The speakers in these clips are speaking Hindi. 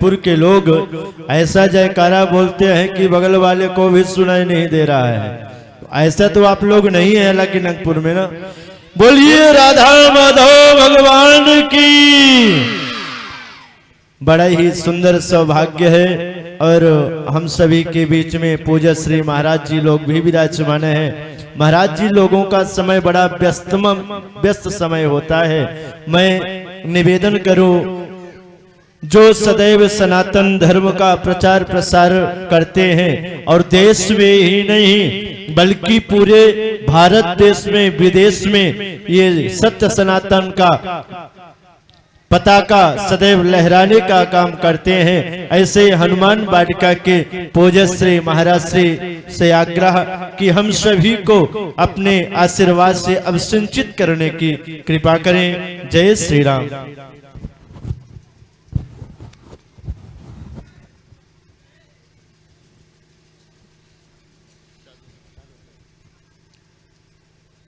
पुर के लोग ऐसा जयकारा बोलते हैं कि बगल वाले को भी सुनाई नहीं दे रहा है। ऐसा तो आप लोग नहीं है हालांकि नागपुर में ना। बोलिए राधा माधव भगवान की। बड़ा ही सुंदर सौभाग्य है और हम सभी के बीच में पूज्य श्री महाराज जी लोग भी विराजमान हैं। महाराज जी लोगों का समय बड़ा व्यस्त समय होता है। मैं निवेदन करूं, जो सदैव सनातन धर्म का प्रचार प्रसार करते हैं और देश में ही नहीं बल्कि पूरे भारत देश में विदेश में ये सत्य सनातन का पताका सदैव लहराने का काम करते हैं, ऐसे हनुमान वाटिका के पूज्य श्री महाराज श्री से आग्रह कि हम सभी को अपने आशीर्वाद से अभिसिंचित करने की कृपा करें। जय श्री राम।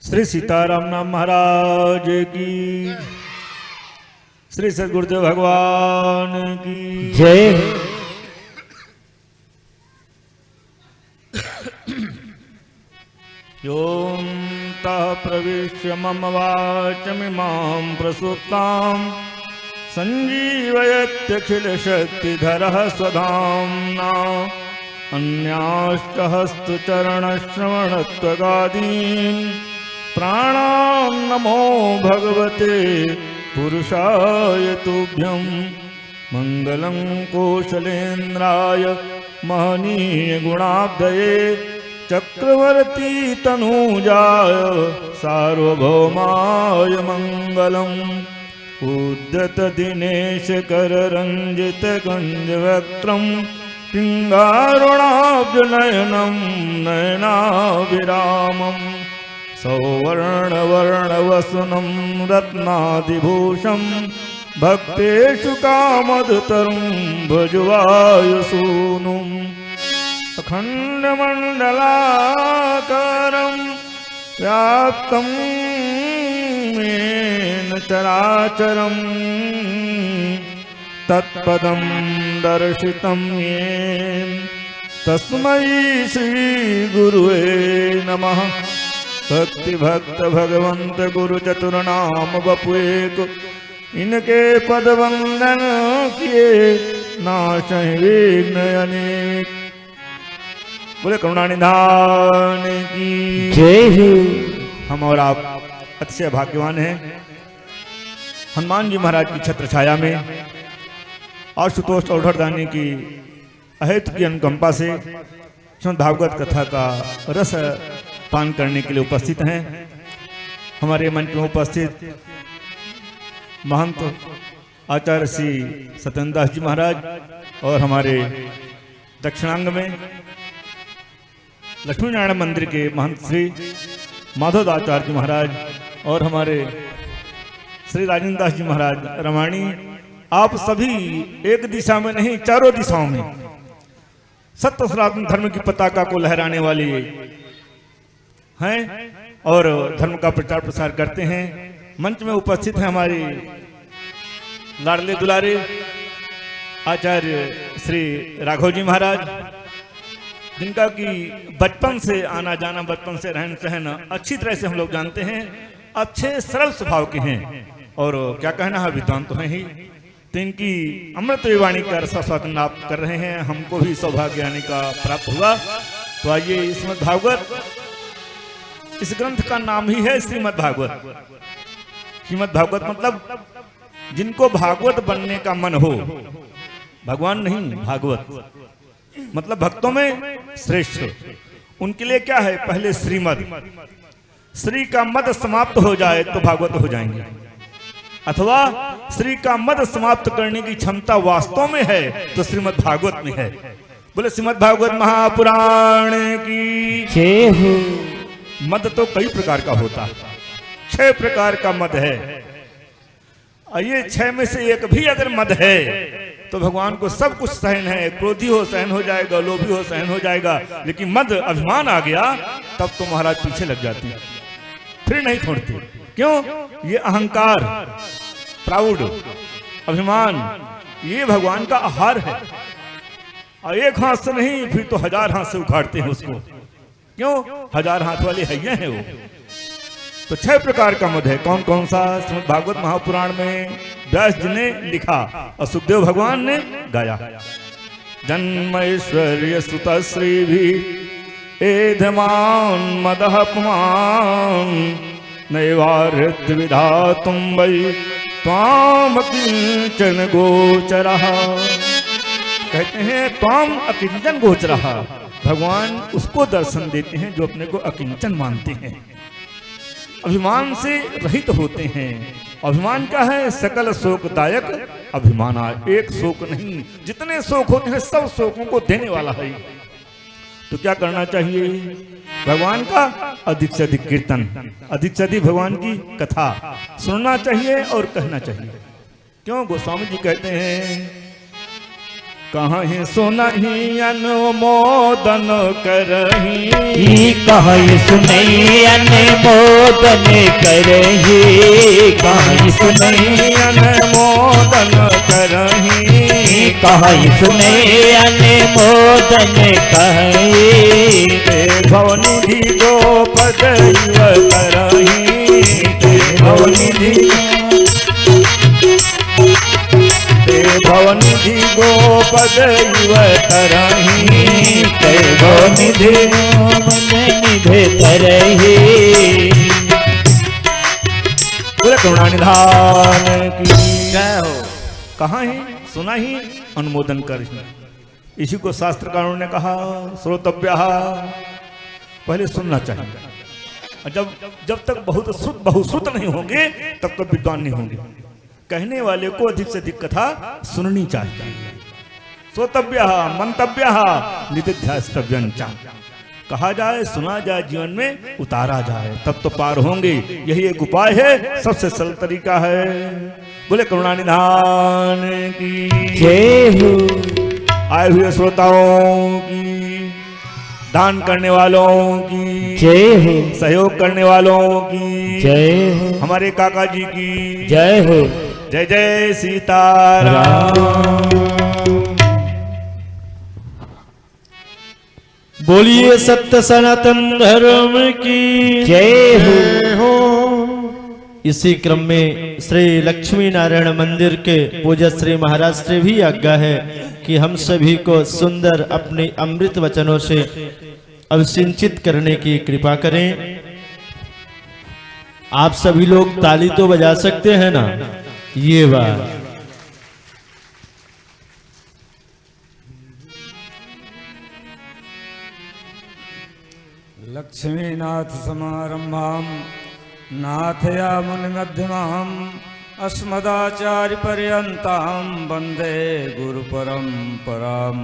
श्री सीताराम नाम महाराज की, श्री सद्गुरुदेव भगवान की जय। यों तः प्रविश्य मम वाचमिमां प्रसुप्तां संजीवयत्यखिल शक्तिधरः स्वधाम्ना अन्याश्च हस्तचरणश्रवणत्वगादीन् प्राणान् नमो भगवते पुरुषाय तुभ्यं। मंगलं कौशलेन्द्राय महनीय गुणाब्धये चक्रवर्ती तनूजाय सार्वभौमाय मंगलम्। उद्यत दिनेश कर रंजित गंज वक्त्रं पिंगारुणाब्ज नयनं नयनाभिरामम्। सौवर्ण वर्ण वसनं रत्नादिभूषं भक्तेषु कामदतरुं भजवायुसूनुम्। अखण्डमण्डलाकारं व्याप्तं येन चराचरं तत्पदं दर्शितं येन तस्मै श्री गुरुवे नमः। भक्ति भक्त भगवंत गुरु चतुर नाम बपुएक, इनके पद वंदन किए नाशहि विघ्न अनेक। बोले करुणानिधान की जय हो। हम और आप अतिशय भाग्यवान हैं। हनुमान जी महाराज की छत्र छाया में आशुतोष औढ़दानी की अहित की अनुकंपा से श्रीमद् भागवत कथा का रस पान करने के लिए उपस्थित हैं। हमारे मंच में उपस्थित महंत आचार्य श्री सत्येंद्र दास जी महाराज और हमारे दक्षिणांग में लक्ष्मी नारायण मंदिर के महंत श्री माधव आचार्य जी महाराज और हमारे श्री राजेंद्र दास जी महाराज रमाणी, आप सभी एक दिशा में नहीं चारों दिशाओं में सत्य सनातन धर्म की पताका को लहराने वाली हैं और धर्म का प्रचार प्रसार करते हैं। मंच में उपस्थित हैं हमारे लाडले दुलारे आचार्य श्री राघव जी महाराज, जिनका कि बचपन से आना जाना, बचपन से रहन सहन अच्छी तरह से हम लोग जानते हैं, अच्छे सरल स्वभाव के हैं और क्या कहना है, विद्वान तो हैं ही। तो इनकी अमृत वाणी का रसास्वादन आप कर रहे हैं, हमको भी सौभाग्य आने का प्राप्त हुआ। तो आइए श्रीमद् भागवत, इस ग्रंथ का नाम ही है श्रीमद् भागवत। श्रीमद् भागवत मतलब जिनको भागवत बनने का मन हो, भगवान नहीं भागवत मतलब भक्तों में श्रेष्ठ, उनके लिए क्या है, पहले श्रीमद्, श्री का मद समाप्त हो जाए तो भागवत हो जाएंगे, अथवा श्री का मद समाप्त करने की क्षमता वास्तव में है तो श्रीमद् भागवत में है। बोले श्रीमद् भागवत महापुराण की जय हो। मद तो कई प्रकार का होता है, 6 प्रकार का मद है। ये 6 में से एक भी अगर मद है तो भगवान को सब कुछ सहन है, क्रोधी हो सहन हो जाएगा, लोभी हो सहन हो जाएगा, लेकिन मद अभिमान आ गया तब तो महाराज पीछे लग जाती, फिर नहीं छोड़ती। क्यों? ये अहंकार, प्राउड, अभिमान, ये भगवान का आहार है। और एक हाथ से नहीं, फिर तो 1000 हाथ से उखाड़ते हैं उसको। क्यों? 1000 हाथ वाले हैये हैं वो। तो 6 प्रकार का मद है। कौन कौन सा? श्रीमद् भागवत महापुराण में व्यास जी ने लिखा और सुखदेव भगवान ने गाया। जन्म ऐश्वर्य सुत श्री भी एधमान मदः पुमान नैवारित विधातुम वै त्वाम अकिंचन गोचरः। कहते हैं त्वाम अकिंचन गोचरः। भगवान उसको दर्शन देते हैं जो अपने को अकिंचन मानते हैं, अभिमान से रहित होते हैं। अभिमान क्या है? सकल शोकदायक अभिमान। एक शोक नहीं, जितने शोक होते हैं सब शोकों को देने वाला है। तो क्या करना चाहिए? भगवान का अधिक से अधिक कीर्तन, अधिक से अधिक भगवान की कथा सुनना चाहिए और कहना चाहिए। क्यों? गोस्वामी जी कहते हैं कहीं सुनहि अनुमोदन करही, कहीं सुनहि अनुमोदन करही, कहीं सुनहि अनुमोदन करही, कहीं सुनहि अनुमोदन करही। भवनिधि गोपद करही, भवनिधि भवनिधि गोपद करही, भवनिधि निधे तरही। बोले करुणानिधान की जय हो। कहाँ है? सुना ही अनुमोदन कर। इसी को शास्त्रकारों ने कहा श्रोतव्य, पहले सुनना चाहिए। और जब तक बहुश्रुत नहीं होंगे तब तक विद्वान नहीं होंगे। कहने वाले को अधिक से अधिक कथा सुननी चाहिए। श्रोतव्य मंतव्य निधिध्यास्तव्यंच। कहा जाए, सुना जाए, जीवन में उतारा जाए, तब तो पार होंगे। यही एक उपाय है, सबसे सरल तरीका है। बोले करुणानिधान की जय हो। आए हुए श्रोताओं की, दान करने वालों की जय हो, सहयोग करने वालों की जय हो, हमारे काका जी की जय हो। जय जय सीताराम। बोलिए सत्य सनातन धर्म की जय हो। इसी क्रम में श्री लक्ष्मी नारायण मंदिर के पूज्य श्री महाराज से भी आज्ञा है कि हम सभी को सुंदर अपने अमृत वचनों से अभिसिंचित करने की कृपा करें। आप सभी लोग ताली तो बजा सकते हैं ना? ये बात लक्ष्मीनाथ समारंभाम नाथया मुनि मध्यमाम अस्मदाचार्य पर्यंताम वंदे गुरु परंपराम।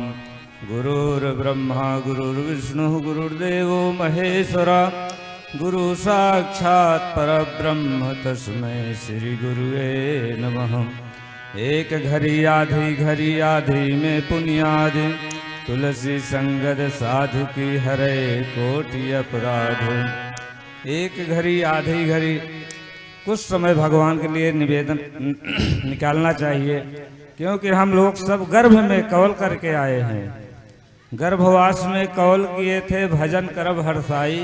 गुरुर्ब्रह्मा गुरुर्विष्णु गुरुर्देवो महेश्वरा गुरु साक्षात् परब्रह्म तस्मै श्री गुरुवे नमः। एक घड़ी आधी में पुण्यादि तुलसी संगत साधु की हरे कोटि अपराध। एक घड़ी आधी घड़ी कुछ समय भगवान के लिए निवेदन निकालना चाहिए, क्योंकि हम लोग सब गर्भ में कौल करके आए हैं। गर्भवास में कौल किए थे भजन करब हरसाई,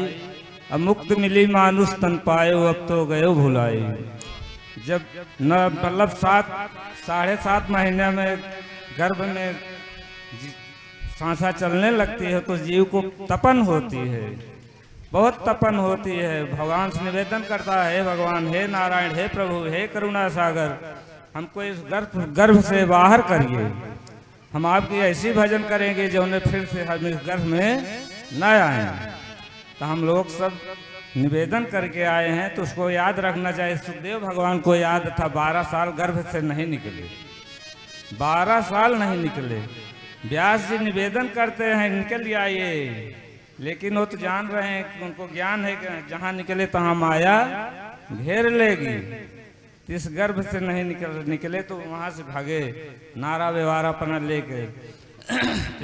अब मुक्त मिली मानुष तन पायो अब तो गयो भुलाई। जब न मतलब 7.5 महीने में गर्भ में सांसा चलने लगती है तो जीव को तपन होती है, बहुत तपन होती है। भगवान से निवेदन करता है, भगवान हे नारायण, हे प्रभु, हे करुणा सागर, हमको इस गर्भ से बाहर करिए। हम आपकी ऐसी भजन करेंगे जो उन्हें फिर से हम इस गर्भ में न आए। तो हम लोग सब निवेदन करके आए हैं, तो उसको याद रखना चाहिए। सुखदेव भगवान को याद था 12 साल गर्भ से नहीं निकले, 12 साल नहीं निकले। व्यास जी निवेदन करते हैं निकल आइए, लेकिन वो तो जान रहे हैं कि उनको ज्ञान है कि जहाँ निकले तहाँ माया घेर लेगी। इस गर्भ से नहीं निकले तो वहाँ से भागे नारा व्यवहार अपना लेके।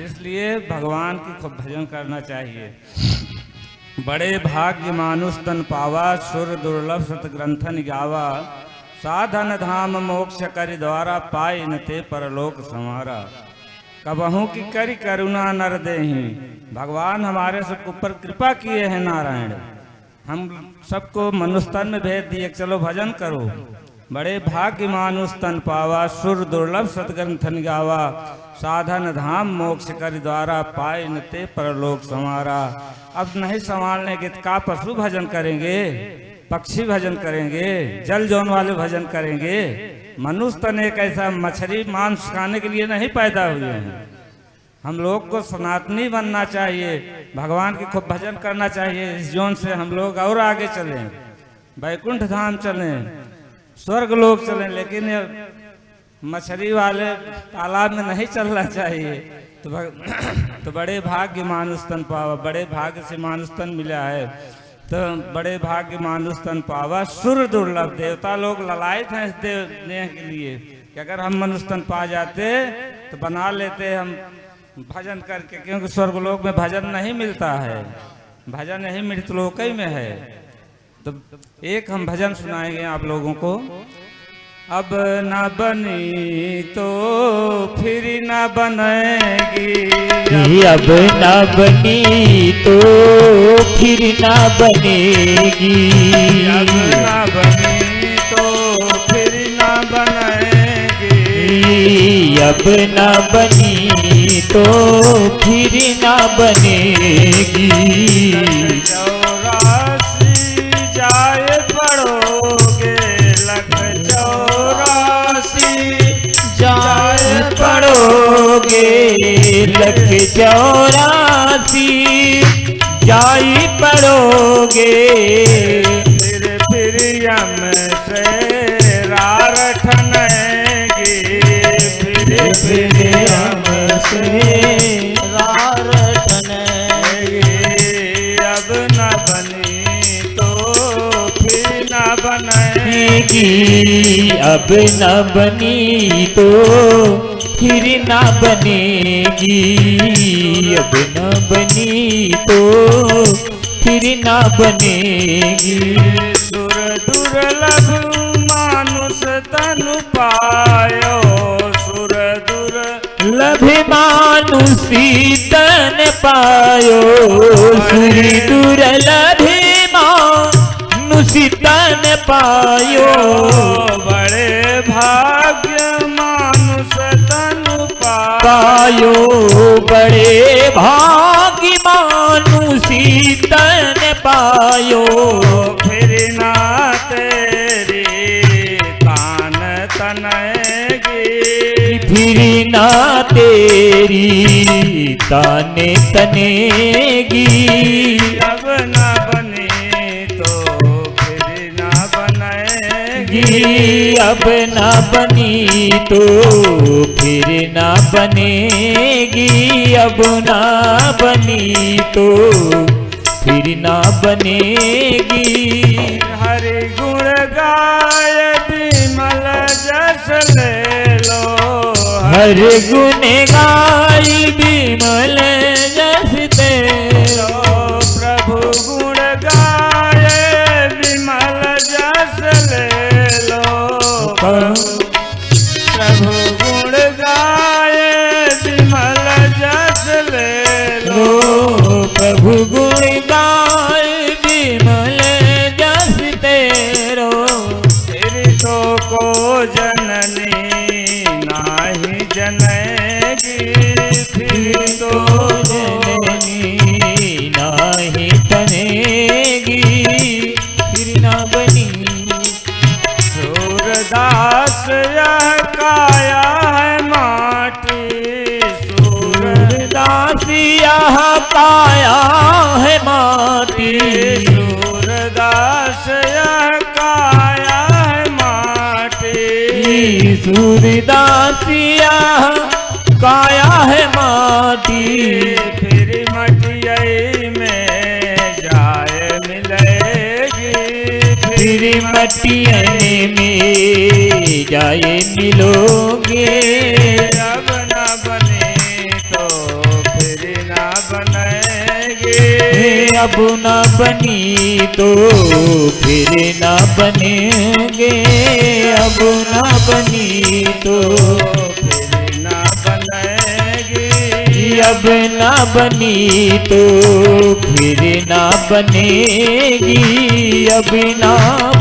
इसलिए भगवान की खूब भजन करना चाहिए। बड़े भाग्य मानुष तन पावा, सुर दुर्लभ सत ग्रंथन गावा, साधन धाम मोक्ष करि द्वारा पाई न ते परलोक संवारा। कबहू की करी करुणा नर देहि, भगवान हमारे सब ऊपर कृपा किए हैं नारायण। हम सबको मनुष्य तन में भेज दिए, चलो भजन करो। बड़े भाग्य मानुष तन पावा, सुर दुर्लभ सतग्रंथन गावा। साधन धाम मोक्ष कर द्वारा पाए न ते परलोक संवारा। अब नहीं संभालने के का पशु भजन करेंगे, पक्षी भजन करेंगे, जल जौन वाले भजन करेंगे। मनुष्य तन एक ऐसा मछली मांस खाने के लिए नहीं पैदा हुए हैं। हम लोग को सनातनी बनना चाहिए, भगवान की खूब भजन करना चाहिए। इस जोन से हम लोग और आगे चलें, वैकुंठ धाम चलें, स्वर्ग लोग चलें। लेकिन ये मछली वाले तालाब में नहीं चलना चाहिए। तो बड़े भाग्य मानुष तन पावा, बड़े भाग्य से मानुष तन मिला है। तो बड़े भाग्य मानुष तन पावा, सुर दुर्लभ। देवता लोग ललायत हैं इस देने के लिए कि अगर हम मनुष्य तन पा जाते तो बना लेते हम भजन करके, क्योंकि स्वर्गलोक में भजन नहीं मिलता है, भजन यही मृतलोक ही में है। तो एक हम भजन सुनाएंगे आप लोगों को। अब न बनी तो फिर न बनेगी, अब न बनी तो फिर न बनेगी। अब न बनी तो फिर न बनेगी, अब न बनी तो फिर न बनेगी। 84 जाए पड़ोगे, लख 84 जाए पड़ोगे, लख 84 जाई पड़ोगे। फिर यम से रार ठनेगी, फिर यम से रार ठनेगी। अब न बनी तो फिर न बनेगी, अब न बनी तो फिर न बनेगी। अब न बनी तो फिर न बनेगी। सुर दुर्लभ मानुष तनु पायो, सुर दुर्लभ मानुषी तन पायो, सुर दुर्लभ मानुषी तन पायो। बड़े भाग्य मानुष तनु पायो, बड़े भाग्य मानुषी तन पायो। फिर ना तेरी तान तनेगी, फिर ना तेरी ताने तनेगी। अब न बनी तो फिर ना बनेगी, अब न बनी तो फिर न बनेगी। अब न बनी तो फिर न बनेगी। हरि गुण गाय विमल जस ले लो, हर गुण गाई विमल जस तेरो। प्रभु गुण गाय विमल जस ले लो, प्रभु गुण गाय विमल जस ले लो। प्रभु गुण गाय विमल जस तेरो। फिर तो को जननी नाही जनेगी, फिर तो जननी नाही तनेगी, फिर न बनी। सूरदास यह काया है माटी, सूरदास यह काया है माटी। सूरदास यह काया है माटी, सूरदास यह काया है माटी। फिर मटियाई में जाए मिलेगी, फिर मटियन में जाए मिलोगे। अब न बने तो फिर न बनेगी, अब न बनी तो फिर न बनेंगे, अब न बनी तो फिर ना बनेगी, अब न बनी तो फिर न बनेगी, अब न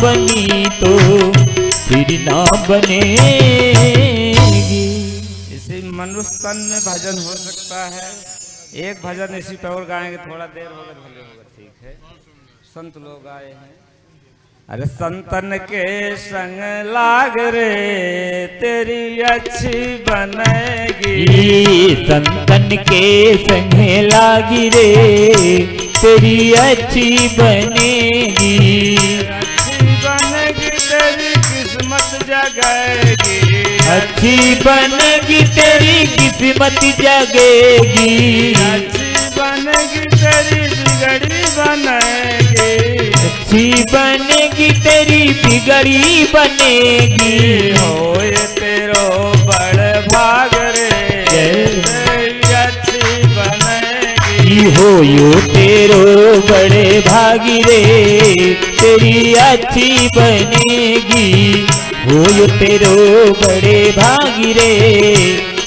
बनी तो फिर न बनेगी। इसी मनुष्य तन में भजन हो सकता है। एक भजन इसी पे और गाएंगे, थोड़ा देर होगा भले होगा, ठीक है। संत लोग आए हैं। अरे संतन के संग लाग रे तेरी अच्छी बनेगी, संतन के संग लागी रे तेरी अच्छी बनेगी, अच्छी बनेगी तेरी किस्मत जगेगी, अच्छी बनेगी तेरी किस्मत जगेगी, अच्छी बनेगी तेरी बिगड़ी बनेगी, अच्छी बनेगी तेरी बिगड़ी बनेगी। होए तेरो बड़ भाग रे तेरी अच्छी बनेगी, हो यो तेरो बड़े भागी रे तेरी अच्छी बनेगी, हो यो तेरो बड़े भागी रे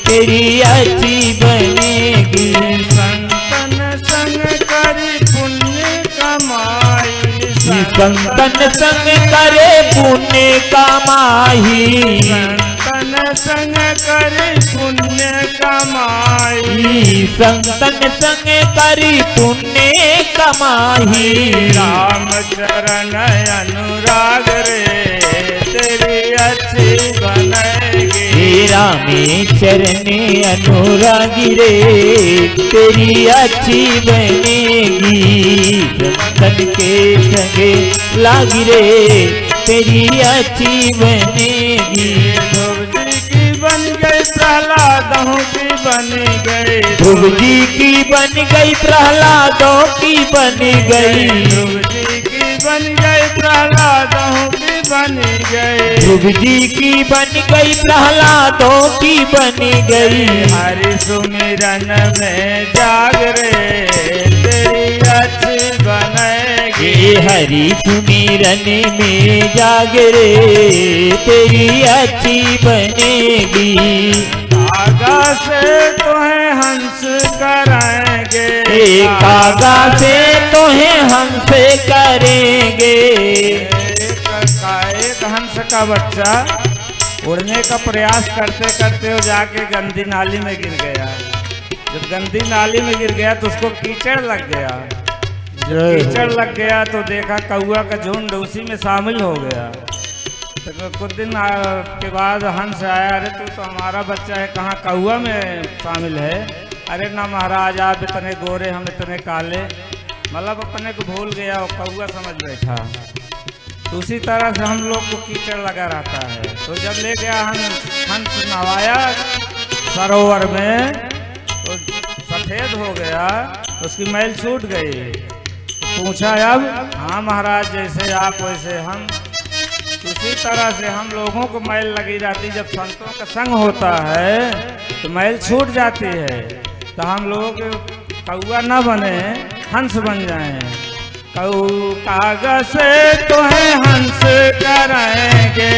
तेरी अच्छी बनेगी। संतन संग करी पुण्य कमाई, संतन संग करे पुण्य कमाई, संतन संग करे पुण्य कमाई, संतन संग करी पुण्य कमाई। राम चरण अनुराग रे तेरी अच्छी बनेगी, रामे चरण अनुरागी रे तेरी अच्छी बनेगी, संतन के संगे लागी रे तेरी अच्छी बनेगी। ध्रुव जी की बन गई प्रहलादों की बन गई, ध्रुव जी की बन गई प्रहलादों की बन गई, ध्रुव जी की बन गई प्रहलादों की बन गई, ध्रुव जी की बन गई प्रहलादों की बन गई। हरि सुमिरन में जाग रे तेरी अच्छी बनेगी, हरि सुमिरन में जाग रे तेरी अच्छी बनेगी। कागा से तुम्हें हंस कराएंगे, कागा से तुम्हें हमसे करेंगे। एक हंस का बच्चा उड़ने का प्रयास करते करते वो जाके गंदी नाली में गिर गया। जब गंदी नाली में गिर गया तो उसको कीचड़ लग गया। जब कीचड़ लग गया तो देखा कौआ का झुंड उसी में शामिल हो गया। तो कुछ दिन के बाद हंस आया, अरे तू तो हमारा बच्चा है, कहाँ कौआ में शामिल है? अरे ना महाराज, आप इतने गोरे हम इतने काले, मतलब अपने को भूल गया और कौआ समझ बैठा। तो उसी तरह से हम लोग को कीचड़ लगा रहता है। तो जब ले गया हंस नहाया सरोवर में तो सफ़ेद हो गया, उसकी मैल छूट गई। तो पूछा अब, हाँ महाराज, जैसे आप वैसे हम। उसी तरह से हम लोगों को मैल लगी रहती, जब संतों का संग होता है तो मैल छूट जाती है। तो हम लोग कौआ न बने, हंस बन जाएं। कागज से तुम्हें हंस करेंगे,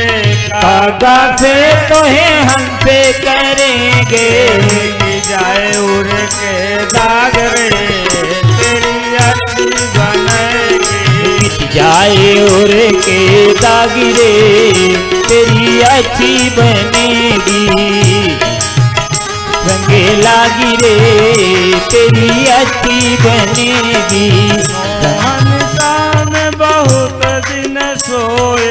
कागज से तुम्हें हमसे करेंगे। जाए उड़ के दाग रे तेरी अच्छी बनेगी, मिट जाए उड़ के दाग रे तेरी अच्छी बनेगी। रंगे लागी रे तेरी अच्छी बनेगी। मोहन में बहुत दिन सोए,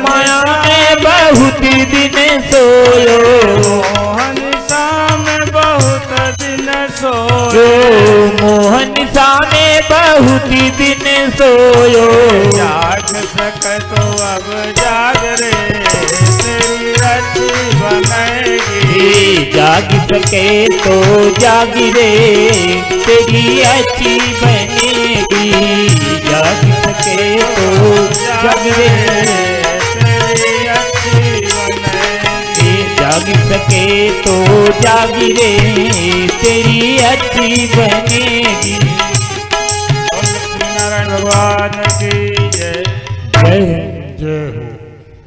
माया में बहुत दिन सोयो, मोहन में बहुत दिन सोए, मोहन सामे बहुत दिन सोयो। जाग सके तो अब जाग रे तेरी अच्छी बनेगी, जाग सके तो जाग रे तेरी अच्छी बनेगी। जाग सके तो जाग रे तेरी अच्छी बनेगी, जाग सके तो जाग रे तेरी अच्छी बनेगी। भगवान की जय। जय जय हो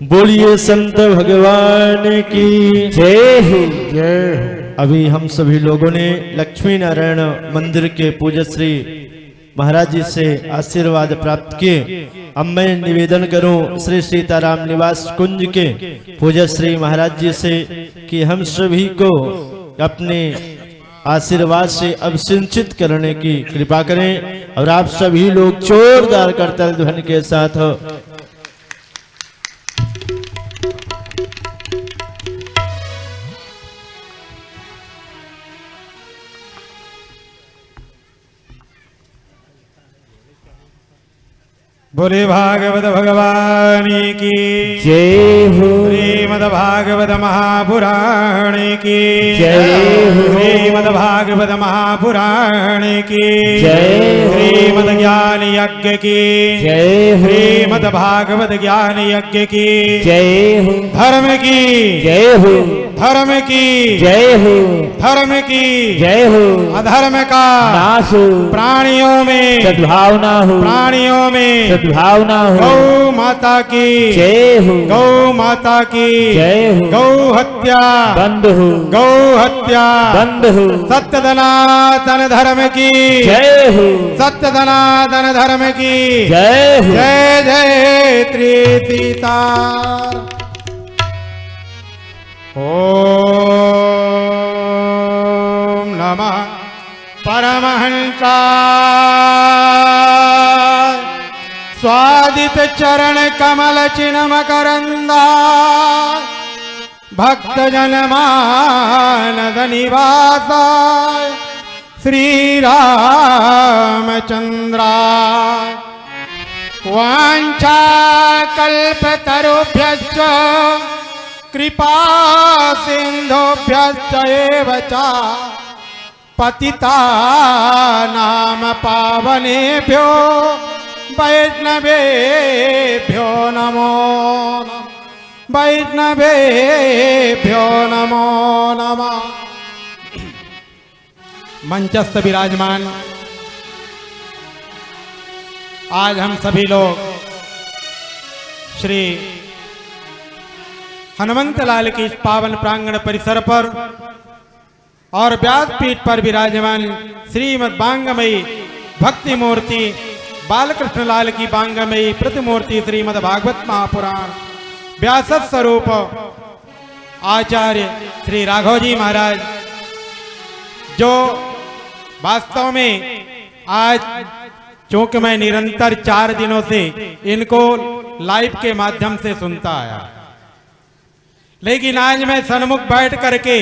बोलिए संत भगवान की जय हो। जय हो। अभी हम सभी लोगों ने लक्ष्मी नारायण मंदिर के पूज्य श्री महाराज जी से आशीर्वाद प्राप्त किए। अब मैं निवेदन करूं श्री सीताराम निवास कुंज के पूज्य श्री महाराज जी से कि हम सभी को अपने आशीर्वाद से अब सिंचित करने की कृपा करें और आप सभी लोग जोरदार करतल ध्वनि के साथ बोले भागवत भगवान की जय हो। श्रीमद् भागवत महापुराण की जय हो। श्रीमद् भागवत महापुराण की जय हो। श्रीमद् ज्ञान यज्ञ की जय हो। श्रीमद् भागवत ज्ञान यज्ञ की जय हो। धर्म की जय हो। धर्म की जय हो। धर्म की जय हो। अधर्म का नाश हो। प्राणियों में सद्भावना हो। प्राणियों में सद्भावना हो। गौ माता की जय हो। गौ माता की जय हो। गौ हत्या बंद हो। गौ हत्या बंद हो। सत्य सनातन धर्म की जय हो। सत्य सनातन धर्म की जय हो। जय जय श्री सीता। ओम नमः परमहंसाय स्वादित चरण कमल चिन्ह करंदा भक्त जन मानद निवासाय श्री रामचंद्राय वांछा कल्पतरुभ्यश्च कृपा सिंधुभ्यश्च एव च पतितानां पावनेभ्यो वैष्णवेभ्यो नमो नमः। वैष्णवेभ्यो नमो नमः। मंचस्थ विराजमान आज हम सभी लोग श्री हनुमंत लाल के इस पावन प्रांगण परिसर पर और व्यासपीठ पर विराजमान श्रीमद् बांगमयी भक्ति मूर्ति बालकृष्ण लाल की बांगमयी प्रतिमूर्ति श्रीमद् भागवत महापुराण व्यास स्वरूप आचार्य श्री राघव जी महाराज जो वास्तव में आज चूंकि मैं निरंतर 4 दिनों से इनको लाइव के माध्यम से सुनता आया, लेकिन आज मैं सन्मुख बैठ करके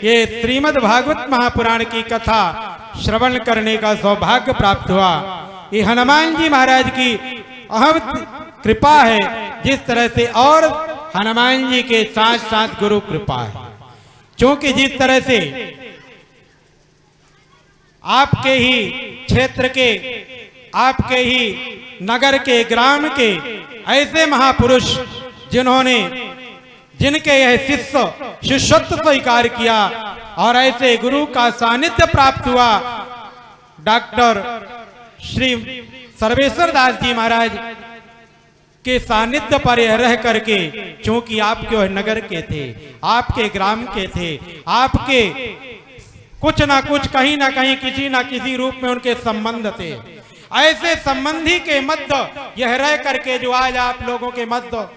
ये श्रीमद् भागवत महापुराण की कथा श्रवण करने का सौभाग्य प्राप्त हुआ। ये हनुमान जी महाराज की अहम कृपा है, जिस तरह से और हनुमान जी के साथ साथ गुरु कृपा है। क्योंकि जिस तरह से आपके ही क्षेत्र के, आपके ही नगर के, ग्राम के ऐसे महापुरुष जिनके यह शिष्यत्व स्वीकार किया और ऐसे गुरु का सानिध्य प्राप्त हुआ, डॉक्टर श्री सर्वेश्वर दास जी महाराज के सानिध्य पर यह रह करके, क्योंकि आपके वह नगर के थे, आपके ग्राम के थे, आपके कुछ ना कुछ कहीं ना कहीं किसी ना किसी रूप में उनके संबंध थे। ऐसे संबंधी के मध्य यह रह करके जो आज आप लोगों के मध्य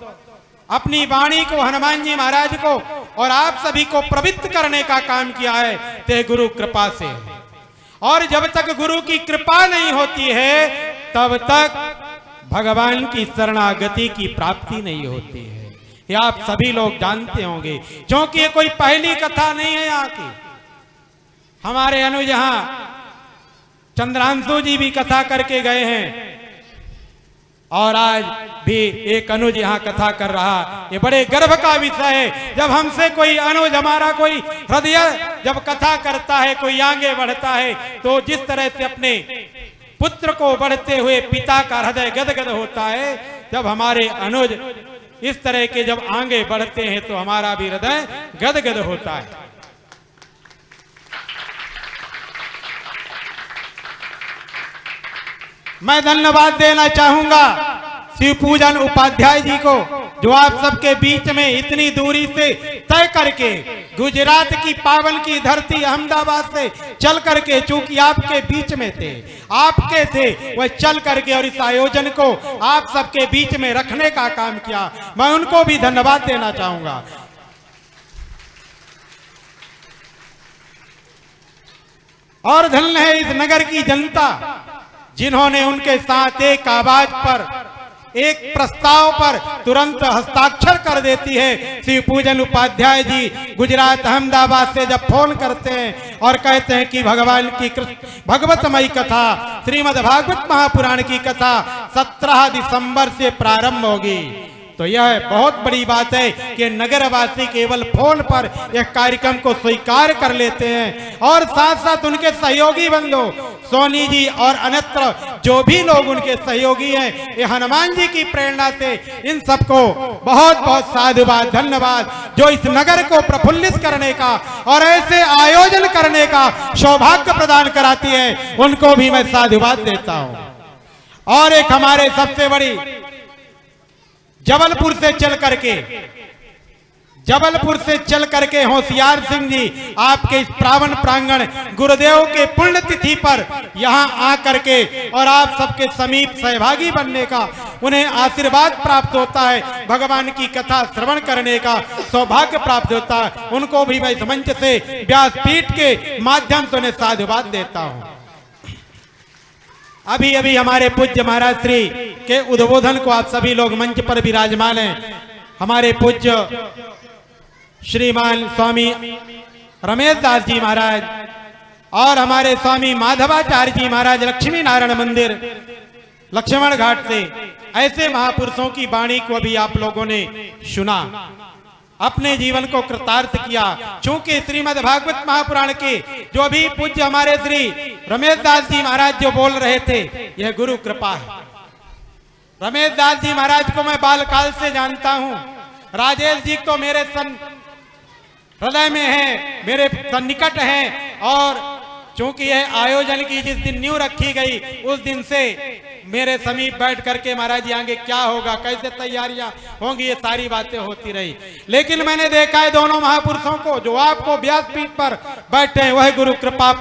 अपनी वाणी को, हनुमान जी महाराज को और आप सभी को प्रवृत्त करने का काम किया है, ते गुरु कृपा से है। और जब तक गुरु की कृपा नहीं होती है तब तक भगवान की शरणागति की प्राप्ति नहीं होती है। ये आप सभी लोग जानते होंगे, क्योंकि ये कोई पहली कथा नहीं है। यहाँ की हमारे अनुज यहाँ चंद्रांशु जी भी कथा करके गए हैं और आज भी एक अनुज यहाँ कथा कर रहा। ये बड़े गर्व का विषय है जब हमसे कोई अनुज, हमारा कोई हृदय जब कथा करता है, कोई आगे बढ़ता है, तो जिस तरह से अपने पुत्र को बढ़ते हुए पिता का हृदय गदगद होता है, जब हमारे अनुज इस तरह के जब आगे बढ़ते हैं तो हमारा भी हृदय गदगद होता है। मैं धन्यवाद देना चाहूंगा शिव पूजन उपाध्याय जी को, जो आप सबके बीच में इतनी दूरी से तय करके गुजरात की पावन की धरती अहमदाबाद से चल करके, चूंकि आपके बीच में थे, आपके थे, वह चल करके और इस आयोजन को आप सबके बीच में रखने का काम किया। मैं उनको भी धन्यवाद देना चाहूंगा। और धन्य है इस नगर की जनता जिन्होंने उनके साथ एक आवाज पर, एक प्रस्ताव पर तुरंत हस्ताक्षर कर देती है। शिव पूजन उपाध्याय जी गुजरात अहमदाबाद से जब फोन करते हैं और कहते हैं कि भगवान की भगवतमयी कथा, श्रीमद् भागवत महापुराण की कथा 17 दिसंबर से प्रारंभ होगी, तो यह बहुत बड़ी बात है कि नगरवासी केवल फोन पर यह कार्यक्रम को स्वीकार कर लेते हैं। और साथ साथ उनके सहयोगी बंधु सोनी जी और अन्यत्र जो भी लोग उनके सहयोगी हैं, ये हनुमान जी की प्रेरणा से इन सबको बहुत बहुत साधुवाद, धन्यवाद, जो इस नगर को प्रफुल्लित करने का और ऐसे आयोजन करने का सौभाग्य प्रदान कराती है, उनको भी मैं साधुवाद देता हूं। और एक हमारे सबसे बड़ी जबलपुर से चल करके होशियार सिंह जी आपके इस पावन प्रांगण गुरुदेव के पुण्यतिथि पर यहां आकर के और आप सबके समीप सहभागी बनने का उन्हें आशीर्वाद प्राप्त होता है, भगवान की कथा श्रवण करने का सौभाग्य प्राप्त होता है, उनको भी मैं इस मंच से व्यासपीठ के माध्यम से उन्हें साधुवाद देता हूं। अभी अभी हमारे पूज्य महाराज श्री के उद्बोधन को आप सभी लोग मंच पर विराजमान हैं। हमारे पूज्य श्रीमान स्वामी रमेश दास जी महाराज और हमारे स्वामी माधवाचार्य जी महाराज लक्ष्मी नारायण मंदिर लक्ष्मण घाट से, ऐसे महापुरुषों की वाणी को भी आप लोगों ने सुना, अपने जीवन को कृतार्थ किया। चूंकि श्रीमद् भागवत महापुराण के जो भी पूज्य हमारे श्री रमेश दास जी महाराज जो बोल रहे थे, यह गुरु कृपा है। रमेश दास जी महाराज को मैं बालकाल से जानता हूं, राजेश जी तो मेरे हृदय में है, मेरे सन्निकट हैं, और चूंकि यह आयोजन की जिस दिन नींव रखी गई उस दिन से मेरे समीप बैठ करके महाराज जी आगे क्या होगा, कैसे तैयारियां होंगी, ये सारी बातें होती रही। लेकिन मैंने देखा है दोनों महापुरुषों को, जो आपको व्यासपीठ पर बैठे हैं, वह गुरु कृपा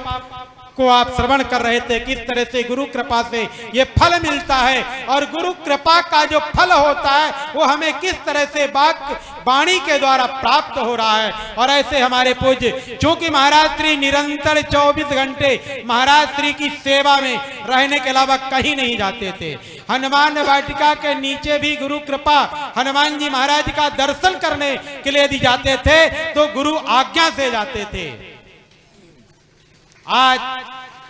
को आप श्रवण कर रहे थे, किस तरह से गुरु कृपा से ये फल मिलता है, और गुरु कृपा का जो फल होता है वो हमें किस तरह से वाणी के द्वारा प्राप्त हो रहा है। और ऐसे हमारे पूज्य, चूंकि महाराज श्री निरंतर 24 घंटे महाराज श्री की सेवा में रहने के अलावा कहीं नहीं जाते थे। हनुमान वाटिका के नीचे भी गुरु कृपा हनुमान जी महाराज का दर्शन करने के लिए यदि जाते थे तो गुरु आज्ञा से जाते थे। आज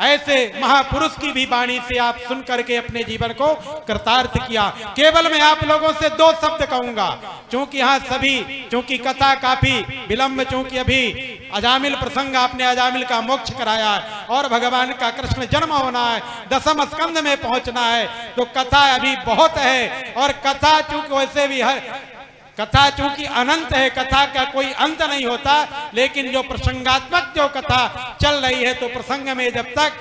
ऐसे महापुरुष की भी वाणी से आप सुन करके अपने जीवन को कृतार्थ किया। केवल मैं आप लोगों से 2 शब्द कहूंगा, क्योंकि यहाँ सभी, चूंकि कथा काफी विलंब, चूंकि अभी अजामिल प्रसंग आपने अजामिल का मोक्ष कराया है और भगवान का कृष्ण जन्म होना है, 10वें स्कंद में पहुंचना है, तो कथा अभी बहुत है। और कथा चूंकि वैसे भी है, कथा चूंकि अनंत है, कथा का कोई अंत नहीं होता, लेकिन जो प्रसंगात्मक जो कथा चल रही है, तो प्रसंग में जब तक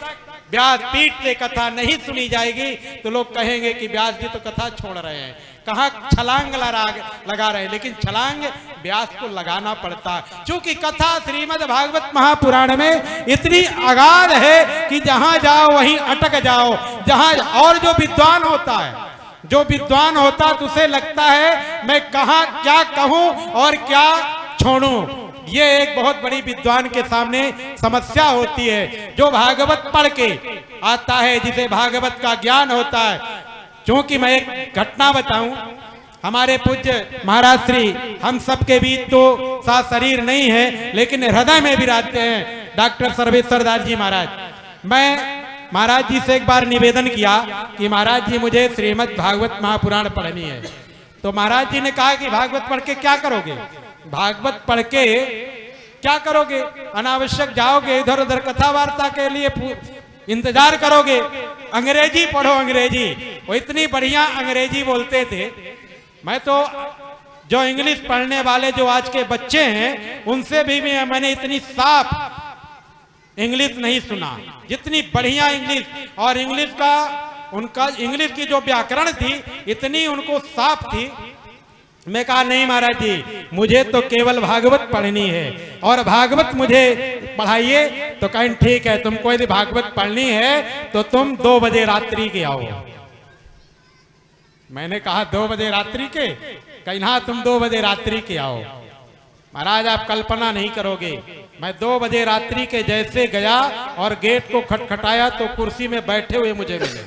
व्यासपीठ से कथा नहीं सुनी जाएगी तो लोग कहेंगे कि व्यास जी तो कथा छोड़ रहे हैं, कहाँ छलांग लगा रहे हैं। लेकिन छलांग व्यास को लगाना पड़ता है, क्योंकि कथा श्रीमद् भागवत महापुराण में इतनी अगाध है कि जहां जाओ वहीं अटक जाओ। जहां और जो विद्वान होता है, जो विद्वान होता तो उसे लगता है मैं कहां क्या कहूं और क्या छोड़ूं, ये एक बहुत बड़ी विद्वान के सामने समस्या होती है। जो भागवत पढ़ के आता है, जिसे भागवत का ज्ञान होता है, क्योंकि मैं एक घटना बताऊं, हमारे पूज्य महाराज श्री हम सबके बीच तो साथ शरीर नहीं है लेकिन हृदय में भी रहते हैं, डॉक्टर सर्वेश्वर दास जी महाराज। मैं महाराज जी से एक बार निवेदन किया कि महाराज जी मुझे श्रीमद् भागवत महापुराण पढ़नी है, तो महाराज जी ने कहा कि भागवत पढ़ के क्या करोगे, भागवत पढ़ के क्या करोगे, अनावश्यक जाओगे इधर उधर कथा वार्ता के लिए इंतजार करोगे, अंग्रेजी पढ़ो अंग्रेजी। वो इतनी बढ़िया अंग्रेजी बोलते थे, मैं तो जो इंग्लिश पढ़ने वाले जो आज के बच्चे हैं उनसे भी मैंने इतनी साफ इंग्लिश नहीं सुना, जितनी बढ़िया इंग्लिश। और इंग्लिश का उनका इंग्लिश की जो व्याकरण थी इतनी उनको साफ थी। मैं कहा नहीं महाराज जी, मुझे तो केवल भागवत पढ़नी है और भागवत मुझे पढ़ाइए। तो कहें ठीक है, तुमको यदि भागवत पढ़नी है तो तुम 2 बजे रात्रि के आओ। मैंने कहा 2 बजे रात्रि के? कहीं हाँ, तुम 2 बजे रात्रि के आओ। महाराज आप कल्पना नहीं करोगे, मैं 2 बजे रात्रि के जैसे गया और गेट को खटखटाया तो कुर्सी में बैठे हुए मुझे मिले,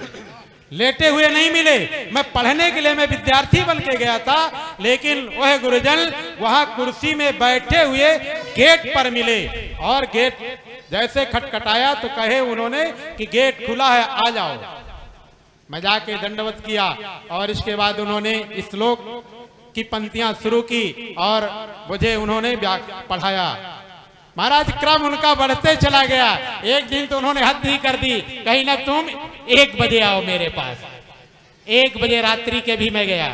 लेटे हुए नहीं मिले। मैं पढ़ने के लिए मैं विद्यार्थी बन के गया था, लेकिन वह गुरुजन वहां कुर्सी में बैठे हुए गेट पर मिले और गेट जैसे खटखटाया तो कहे उन्होंने कि गेट खुला है, आ जाओ। मैं जाके दंडवत किया और इसके बाद उन्होंने इस श्लोक की पंक्तियां शुरू की और मुझे उन्होंने पढ़ाया। महाराज क्रम उनका बढ़ते चला गया। एक दिन तो उन्होंने हद ही कर दी, कहीं ना तुम 1 बजे आओ मेरे पास। 1 बजे रात्रि के भी मैं गया।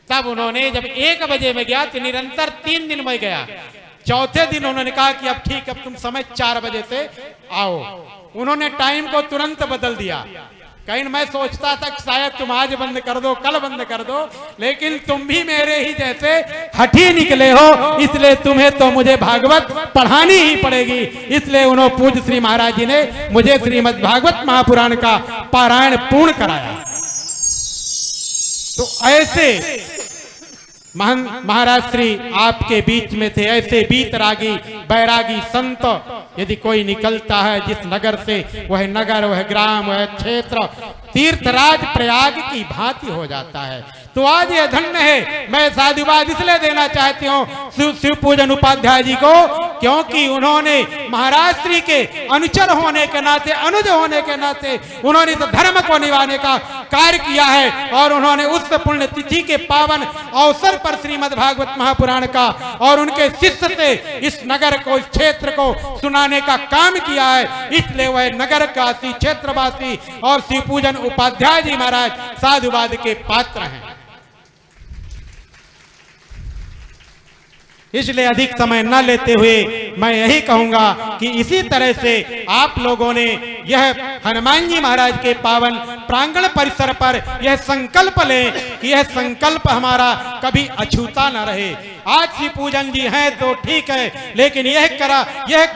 तब उन्होंने जब 1 बजे में गया तो निरंतर 3 दिन में गया। चौथे दिन उन्होंने कहा कि अब ठीक, अब तुम समय 4 बजे से आओ। उन्होंने टाइम को तुरंत बदल दिया। कहीं मैं सोचता था कि शायद तुम आज बंद कर दो, कल बंद कर दो, लेकिन तुम भी मेरे ही जैसे हठी निकले हो, इसलिए तुम्हें तो मुझे भागवत पढ़ानी ही पड़ेगी। इसलिए उन्होंने पूज्य श्री महाराज जी ने मुझे श्रीमद् भागवत महापुराण का पारायण पूर्ण कराया। तो ऐसे महाराज श्री आपके बीच में थे। ऐसे बीतरागी बैरागी संत यदि कोई निकलता है जिस नगर से, वह नगर, वह ग्राम, वह क्षेत्र तीर्थराज प्रयाग की भांति हो जाता है। तो आज ये धन्य है। मैं साधुवाद इसलिए देना चाहती हूँ शिव पूजन उपाध्याय जी को, क्योंकि उन्होंने महाराज श्री के अनुचर होने के नाते, अनुज होने के नाते उन्होंने इस धर्म को निभाने का कार्य किया है और उन्होंने उस पुण्य तिथि के पावन अवसर पर श्रीमद् भागवत महापुराण का और उनके शिष्य से इस नगर को, इस क्षेत्र को सुनाने का काम किया है। इसलिए वह नगर काशी क्षेत्रवासी और शिव पूजन उपाध्याय जी महाराज साधुवाद के पात्र हैं। इसलिए अधिक समय न लेते हुए मैं यही कहूंगा कि इसी तरह से आप लोगों ने यह हनुमान जी महाराज के पावन प्रांगण परिसर पर यह संकल्प लें कि यह संकल्प हमारा कभी अछूता न रहे। आज श्री पूजन जी हैं तो ठीक है, लेकिन यह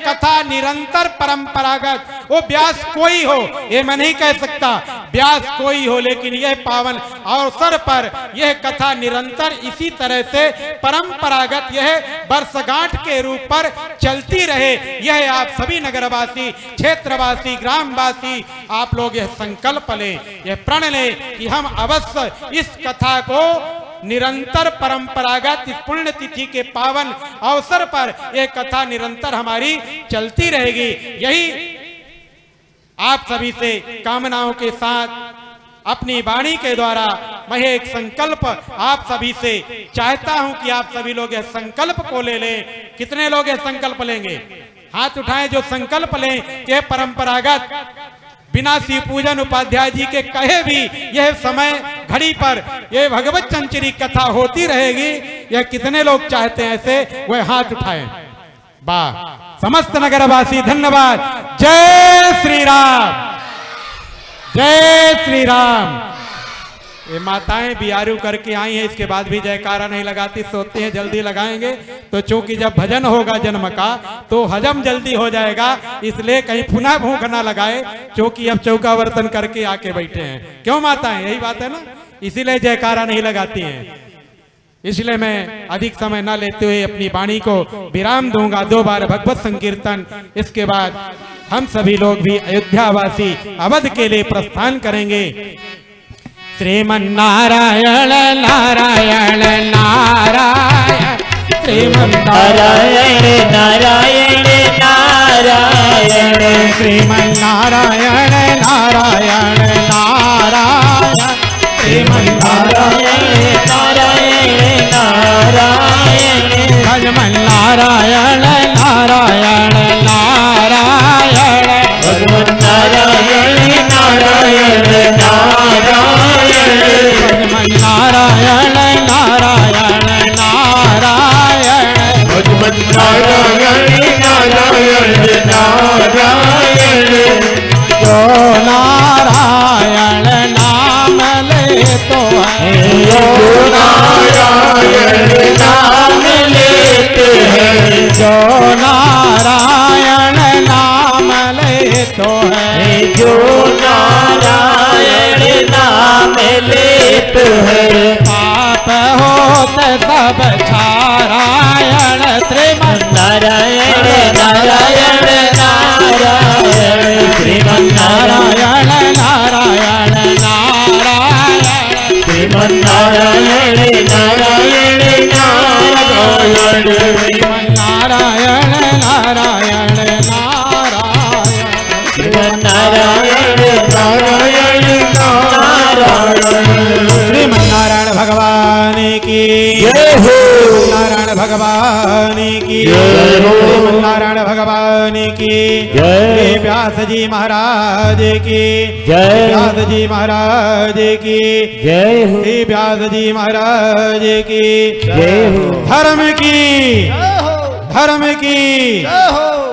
कथा निरंतर परंपरागत, वो व्यास कोई हो, ये मैं नहीं कह सकता, व्यास कोई हो, लेकिन यह पावन अवसर पर यह कथा निरंतर इसी तरह से परंपरागत यह वर्षगांठ के रूप पर चलती रहे। यह आप सभी नगरवासी, क्षेत्रवासी, ग्रामवासी आप लोग यह संकल्प लें, यह प्रण लें कि हम अवश्य इस कथा को निरंतर परंपरागत इस पुण्य तिथि के पावन अवसर पर यह कथा निरंतर हमारी चलती रहेगी। यही आप सभी से कामनाओं के साथ अपनी वाणी के द्वारा मैं एक संकल्प आप सभी से चाहता हूं कि आप सभी लोग इस संकल्प को ले लें। कितने लोग यह संकल्प लेंगे? हाथ उठाएं जो संकल्प लें कि परंपरागत बिना शिव पूजन उपाध्याय जी के कहे भी यह समय घड़ी पर यह भगवत चंचरी कथा होती रहेगी। यह कितने लोग चाहते हैं ऐसे? वह हाथ उठाएं। वाह! समस्त नगरवासी धन्यवाद। जय श्री राम, जय श्री राम। ये माताएं बियारू करके आई हैं, इसके बाद भी जयकारा नहीं लगाती, सोते हैं जल्दी लगाएंगे। तो चूंकि जब भजन होगा जन्म का तो हजम जल्दी हो जाएगा, इसलिए कहीं पुनः भूख ना लगाए, क्योंकि अब चौका वर्तन करके आके बैठे हैं। क्यों माताएं? यही बात है ना, इसीलिए जयकारा नहीं लगाती हैं। इसलिए मैं अधिक समय न लेते हुए अपनी वाणी को विराम दूंगा। 2 बार भगवत संकीर्तन, इसके बाद हम सभी लोग भी अयोध्यावासी अवध के लिए प्रस्थान करेंगे। श्रीमन्नारायण नारायण नारायण, श्रीमन्नारायण नारायण नारायण, श्रीमन्नारायण नारायण नारायण, श्रीमन्नारायण नारायण नारायण, भगवन्नारायण नारायण नारायण, भगवन्नारायण नारायण नारायण, भगवन्नारायण नारायण नारायण, भगवन्नारायण नारायण नारायण, जो नारायण तो है जो नारायण नाम लेत है पाप होत सब छारायण श्रीमन्नारायण नारायण नारायण श्रीमन्नारायण नारायण नारायण श्रीमन्नारायण नारायण नारायण श्रीमन्नारायण नारायण नारायण श्रीमन्नारायण नारायण नारायण श्रीमन्नारायण भगवान की जय हो नारायण भगवान की जय हो नारायण भगवान की जय व्यास जी महाराज की जय व्यास जी महाराज की जय हो श्री व्यास जी महाराज की जय हो धर्म की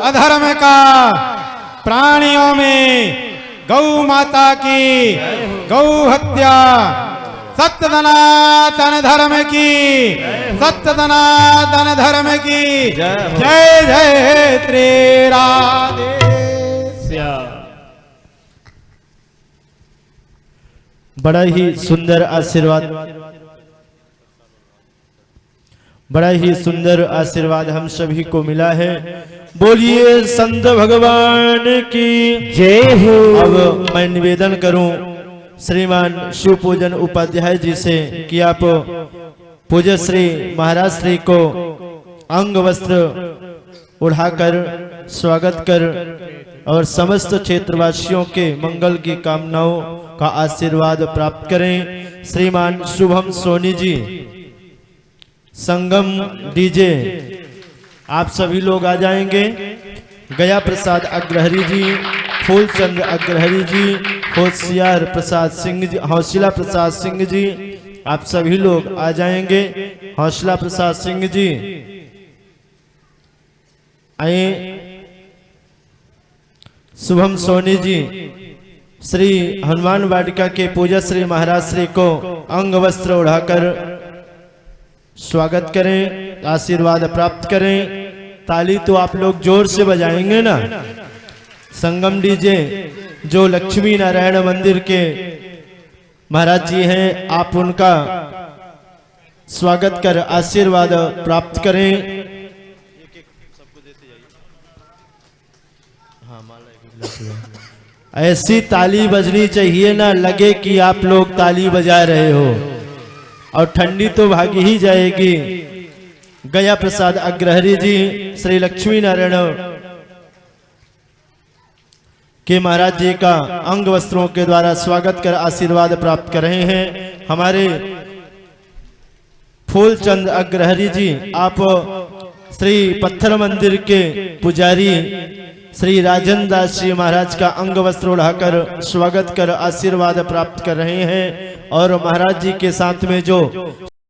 अधर्म का प्राणियों में गौ माता की गौ हत्या सत्य सनातन धर्म की सत्य सनातन धर्म की जय जय श्री राधे बड़ा ही सुंदर आशीर्वाद, बड़ा ही सुंदर आशीर्वाद हम सभी को मिला है। बोलिए संत भगवान की जय हो। अब मैं निवेदन करूं श्रीमान शिव पूजन उपाध्याय जी से कि आप पूज्य श्री महाराज श्री को अंग वस्त्र उठाकर स्वागत कर और समस्त क्षेत्रवासियों के मंगल की कामनाओं का आशीर्वाद प्राप्त करें। श्रीमान शुभम सोनी जी, संगम डीजे, आप सभी लोग आ जाएंगे। गया प्रसाद अग्रहरी जी, फूलचंद अग्रहरी जी, होशियार प्रसाद सिंह जी, हौसला प्रसाद सिंह जी, आप सभी लोग आ जाएंगे। हौसला प्रसाद सिंह जी आए। शुभम सोनी जी, श्री हनुमान वाटिका के पूजा श्री महाराज श्री को अंग वस्त्र उड़ाकर स्वागत करें, आशीर्वाद प्राप्त करें। ताली तो आप लोग जोर से बजाएंगे ना। संगम डीजे जो लक्ष्मी नारायण मंदिर के महाराज जी हैं, आप उनका स्वागत कर आशीर्वाद प्राप्त करें। ऐसी ताली बजनी चाहिए ना, लगे कि आप लोग ताली बजा रहे हो। और ठंडी तो भागी ही जाएगी। गया प्रसाद अग्रहरी जी श्री लक्ष्मी नारायण के महाराज जी का अंग वस्त्रों के द्वारा स्वागत कर आशीर्वाद प्राप्त कर रहे हैं। हमारे फूलचंद अग्रहरी जी, आप श्री पत्थर मंदिर के पुजारी श्री राजन दास जी महाराज का अंग वस्त्र उड़ाकर स्वागत कर आशीर्वाद प्राप्त कर रहे हैं। और महाराज जी के साथ में जो